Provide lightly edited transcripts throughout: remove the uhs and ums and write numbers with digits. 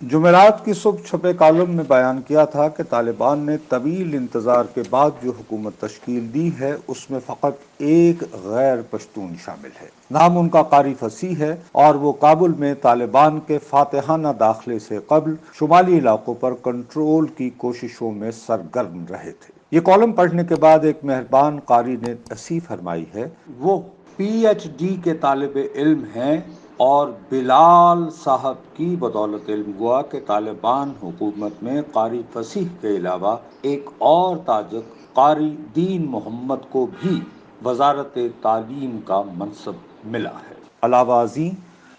جمعرات کی صبح چھپے کالم میں بیان کیا تھا کہ طالبان نے طویل انتظار کے بعد جو حکومت تشکیل دی ہے اس میں فقط ایک غیر پشتون شامل ہے۔ نام ان کا قاری فصیح ہے اور وہ کابل میں طالبان کے فاتحانہ داخلے سے قبل شمالی علاقوں پر کنٹرول کی کوششوں میں سرگرم رہے تھے۔ یہ کالم پڑھنے کے بعد ایک مہربان قاری نے تصحیح فرمائی ہے، وہ پی ایچ ڈی کے طالب علم ہیں اور بلال صاحب کی بدولت علم ہوا کہ طالبان حکومت میں قاری فصیح کے علاوہ ایک اور تاجک قاری دین محمد کو بھی وزارت تعلیم کا منصب ملا ہے۔ علاوہ ازیں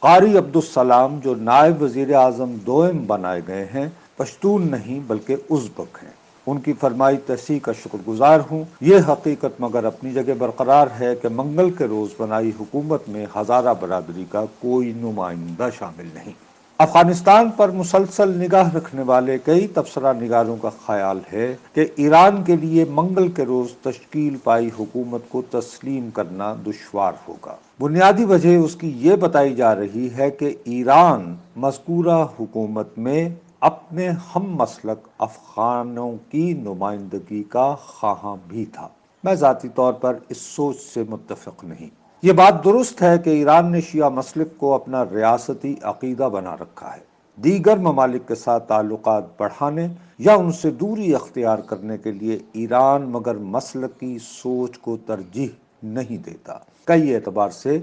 قاری عبدالسلام جو نائب وزیر اعظم دوئم بنائے گئے ہیں، پشتون نہیں بلکہ ازبک ہیں۔ ان کی فرمائی تصحیح کا شکر گزار ہوں۔ یہ حقیقت مگر اپنی جگہ برقرار ہے کہ منگل کے روز بنائی حکومت میں ہزارہ برادری کا کوئی نمائندہ شامل نہیں۔ افغانستان پر مسلسل نگاہ رکھنے والے کئی تبصرہ نگاروں کا خیال ہے کہ ایران کے لیے منگل کے روز تشکیل پائی حکومت کو تسلیم کرنا دشوار ہوگا۔ بنیادی وجہ اس کی یہ بتائی جا رہی ہے کہ ایران مذکورہ حکومت میں اپنے ہم مسلک افغانوں کی نمائندگی کا خواہاں بھی تھا۔ میں ذاتی طور پر اس سوچ سے متفق نہیں۔ یہ بات درست ہے کہ ایران نے شیعہ مسلک کو اپنا ریاستی عقیدہ بنا رکھا ہے۔ دیگر ممالک کے ساتھ تعلقات بڑھانے یا ان سے دوری اختیار کرنے کے لیے ایران مگر مسلکی سوچ کو ترجیح نہیں دیتا، کئی اعتبار سے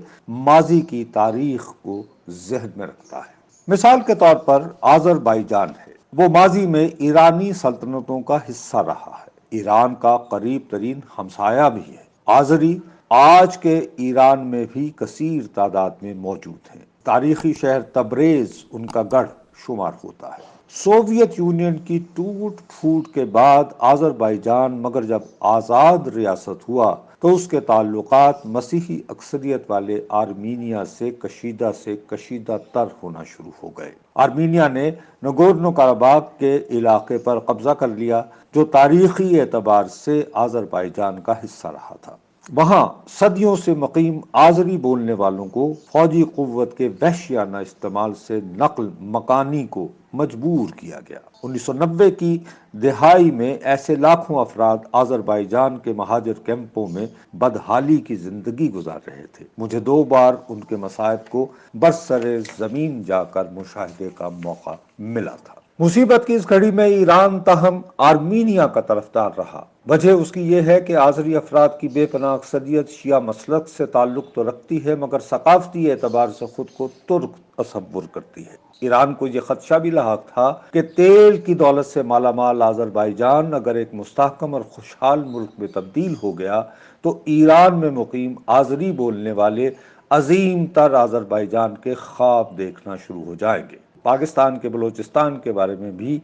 ماضی کی تاریخ کو ذہن میں رکھتا ہے۔ مثال کے طور پر آذربائیجان ہے، وہ ماضی میں ایرانی سلطنتوں کا حصہ رہا ہے، ایران کا قریب ترین ہمسایہ بھی ہے۔ آذری آج کے ایران میں بھی کثیر تعداد میں موجود ہیں۔ تاریخی شہر تبریز ان کا گڑھ شمار ہوتا ہے۔ سوویت یونین کی ٹوٹ پھوٹ کے بعد آذربائیجان مگر جب آزاد ریاست ہوا تو اس کے تعلقات مسیحی اکثریت والے آرمینیا سے کشیدہ تر ہونا شروع ہو گئے۔ آرمینیا نے نگورنو کاراباخ کے علاقے پر قبضہ کر لیا جو تاریخی اعتبار سے آذربائیجان کا حصہ رہا تھا۔ وہاں صدیوں سے مقیم آذری بولنے والوں کو فوجی قوت کے وحشیانہ استعمال سے نقل مکانی کو مجبور کیا گیا۔ 1990 کی دہائی میں ایسے لاکھوں افراد آذربائیجان کے مہاجر کیمپوں میں بدحالی کی زندگی گزار رہے تھے۔ مجھے 2 بار ان کے مصائب کو برسر زمین جا کر مشاہدے کا موقع ملا تھا۔ مصیبت کی اس گھڑی میں ایران تاہم آرمینیا کا طرفدار رہا۔ وجہ اس کی یہ ہے کہ آذری افراد کی بے پناہ اکثریت شیعہ مسلک سے تعلق تو رکھتی ہے مگر ثقافتی اعتبار سے خود کو ترک تصور کرتی ہے۔ ایران کو یہ خدشہ بھی لاحق تھا کہ تیل کی دولت سے مالا مال آذربائیجان اگر ایک مستحکم اور خوشحال ملک میں تبدیل ہو گیا تو ایران میں مقیم آذری بولنے والے عظیم تر آذربائیجان کے خواب دیکھنا شروع ہو جائیں گے۔ پاکستان کے بلوچستان کے بارے میں بھی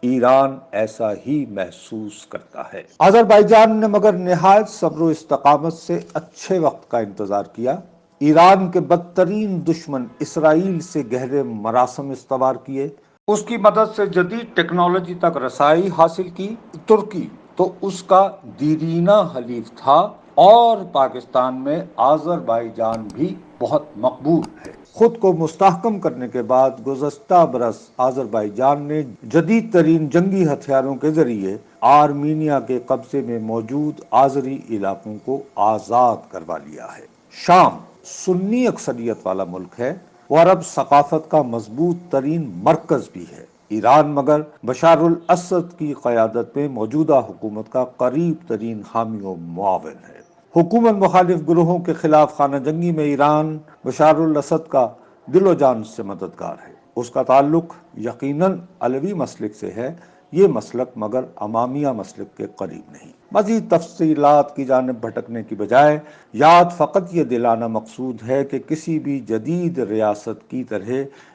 ایران ایسا ہی محسوس کرتا ہے۔ آذربائیجان نے مگر نہایت صبر و استقامت سے اچھے وقت کا انتظار کیا۔ ایران کے بدترین دشمن اسرائیل سے گہرے مراسم استوار کیے، اس کی مدد سے جدید ٹیکنالوجی تک رسائی حاصل کی۔ ترکی تو اس کا دیرینہ حلیف تھا اور پاکستان میں آذربائیجان بھی بہت مقبول ہے۔ خود کو مستحکم کرنے کے بعد گزشتہ برس آذربائیجان نے جدید ترین جنگی ہتھیاروں کے ذریعے آرمینیا کے قبضے میں موجود آذری علاقوں کو آزاد کروا لیا ہے۔ شام سنی اکثریت والا ملک ہے، وہ عرب ثقافت کا مضبوط ترین مرکز بھی ہے۔ ایران مگر بشار الاسد کی قیادت میں موجودہ حکومت کا قریب ترین حامی و معاون ہے۔ حکومت مخالف گروہوں کے خلاف خانہ جنگی میں ایران بشار الاسد کا دل و جان سے مددگار ہے۔ اس کا تعلق یقیناً علوی مسلک سے ہے، یہ مسلک مگر امامیہ مسلک کے قریب نہیں۔ مزید تفصیلات کی جانب بھٹکنے کی بجائے یاد فقط یہ دلانا مقصود ہے کہ کسی بھی جدید ریاست کی طرح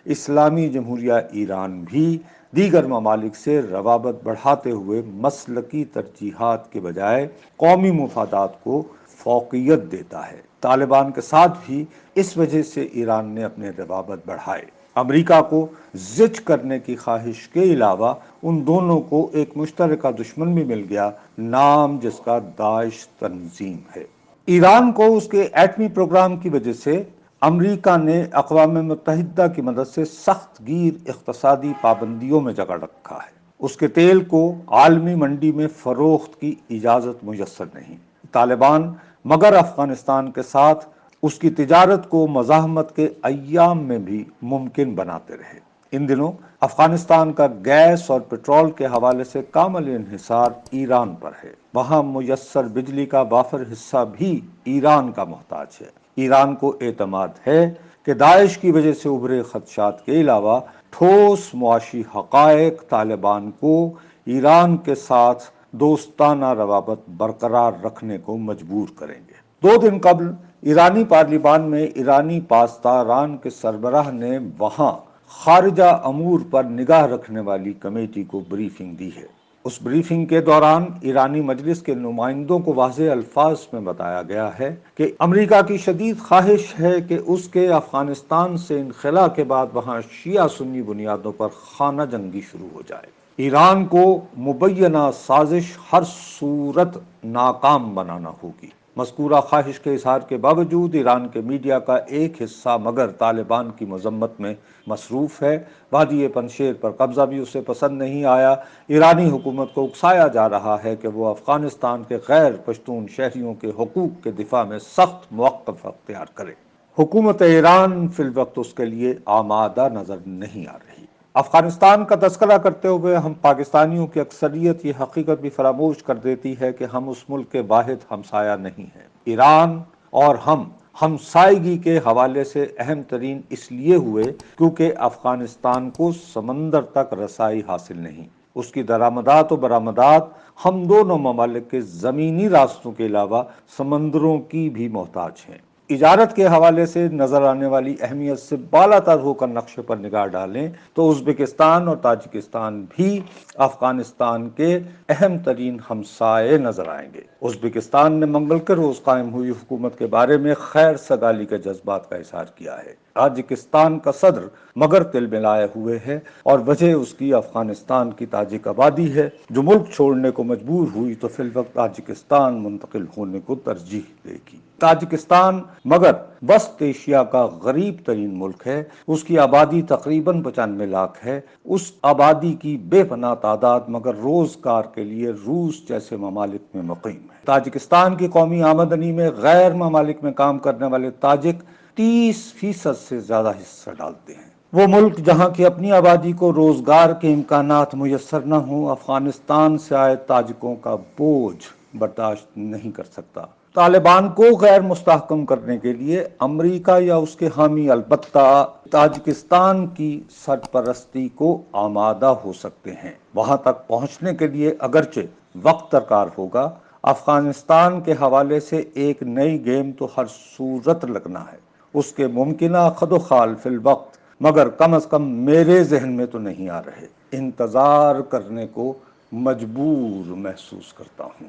اسلامی جمہوریہ ایران بھی دیگر ممالک سے روابط بڑھاتے ہوئے مسلکی ترجیحات کے بجائے قومی مفادات کو فوقیت دیتا ہے۔ طالبان کے ساتھ بھی اس وجہ سے ایران نے اپنے روابط بڑھائے۔ امریکہ کو زچ کرنے کی خواہش کے علاوہ ان دونوں کو ایک مشترکہ دشمن بھی مل گیا، نام جس کا داعش تنظیم ہے۔ ایران کو اس کے ایٹمی پروگرام کی وجہ سے امریکہ نے اقوام متحدہ کی مدد سے سخت گیر اقتصادی پابندیوں میں جکڑ رکھا ہے۔ اس کے تیل کو عالمی منڈی میں فروخت کی اجازت میسر نہیں۔ طالبان مگر افغانستان کے ساتھ اس کی تجارت کو مزاحمت کے ایام میں بھی ممکن بناتے رہے۔ ان دنوں افغانستان کا گیس اور پٹرول کے حوالے سے کامل انحصار ایران پر ہے۔ وہاں میسر بجلی کا وافر حصہ بھی ایران کا محتاج ہے۔ ایران کو اعتماد ہے کہ داعش کی وجہ سے ابھرے خدشات کے علاوہ ٹھوس معاشی حقائق طالبان کو ایران کے ساتھ دوستانہ روابط برقرار رکھنے کو مجبور کریں گے۔ 2 دن قبل ایرانی پارلیمان میں ایرانی پاسداران کے سربراہ نے وہاں خارجہ امور پر نگاہ رکھنے والی کمیٹی کو بریفنگ دی ہے۔ اس بریفنگ کے دوران ایرانی مجلس کے نمائندوں کو واضح الفاظ میں بتایا گیا ہے کہ امریکہ کی شدید خواہش ہے کہ اس کے افغانستان سے انخلا کے بعد وہاں شیعہ سنی بنیادوں پر خانہ جنگی شروع ہو جائے۔ ایران کو مبینہ سازش ہر صورت ناکام بنانا ہوگی۔ مذکورہ خواہش کے اظہار کے باوجود ایران کے میڈیا کا ایک حصہ مگر طالبان کی مذمت میں مصروف ہے۔ وادی پنشیر پر قبضہ بھی اسے پسند نہیں آیا۔ ایرانی حکومت کو اکسایا جا رہا ہے کہ وہ افغانستان کے غیر پشتون شہریوں کے حقوق کے دفاع میں سخت موقف اختیار کرے۔ حکومت ایران فی الوقت اس کے لیے آمادہ نظر نہیں آ رہی۔ افغانستان کا تذکرہ کرتے ہوئے ہم پاکستانیوں کی اکثریت یہ حقیقت بھی فراموش کر دیتی ہے کہ ہم اس ملک کے واحد ہمسایہ نہیں ہیں۔ ایران اور ہم ہمسائیگی کے حوالے سے اہم ترین اس لیے ہوئے کیونکہ افغانستان کو سمندر تک رسائی حاصل نہیں۔ اس کی درآمدات و برآمدات ہم دونوں ممالک کے زمینی راستوں کے علاوہ سمندروں کی بھی محتاج ہیں۔ تجارت کے حوالے سے نظر آنے والی اہمیت سے بالا تر ہو کر نقشے پر نگاہ ڈالیں تو ازبکستان اور تاجکستان بھی افغانستان کے اہم ترین ہمسائے نظر آئیں گے۔ ازبکستان نے منگل کے روز قائم ہوئی حکومت کے بارے میں خیر سگالی کے جذبات کا اظہار کیا ہے۔ تاجکستان کا صدر مگر تل ملائے ہوئے ہے اور وجہ اس کی افغانستان کی تاجک آبادی ہے جو ملک چھوڑنے کو مجبور ہوئی تو فی الوقت تاجکستان منتقل ہونے کو ترجیح دے گی۔ تاجکستان مگر وسط ایشیا کا غریب ترین ملک ہے۔ اس کی آبادی تقریباً 95 لاکھ ہے۔ اس آبادی کی بے پناہ تعداد مگر روزگار کے لیے روس جیسے ممالک میں مقیم ہے۔ تاجکستان کی قومی آمدنی میں غیر ممالک میں کام کرنے والے تاجک 30% سے زیادہ حصہ ڈالتے ہیں۔ وہ ملک جہاں کی اپنی آبادی کو روزگار کے امکانات میسر نہ ہوں، افغانستان سے آئے تاجکوں کا بوجھ برداشت نہیں کر سکتا۔ طالبان کو غیر مستحکم کرنے کے لیے امریکہ یا اس کے حامی البتہ تاجکستان کی سرپرستی کو آمادہ ہو سکتے ہیں۔ وہاں تک پہنچنے کے لیے اگرچہ وقت درکار ہوگا، افغانستان کے حوالے سے ایک نئی گیم تو ہر صورت لگنا ہے۔ اس کے ممکنہ خد و خال فی الوقت مگر کم از کم میرے ذہن میں تو نہیں آ رہے۔ انتظار کرنے کو مجبور محسوس کرتا ہوں۔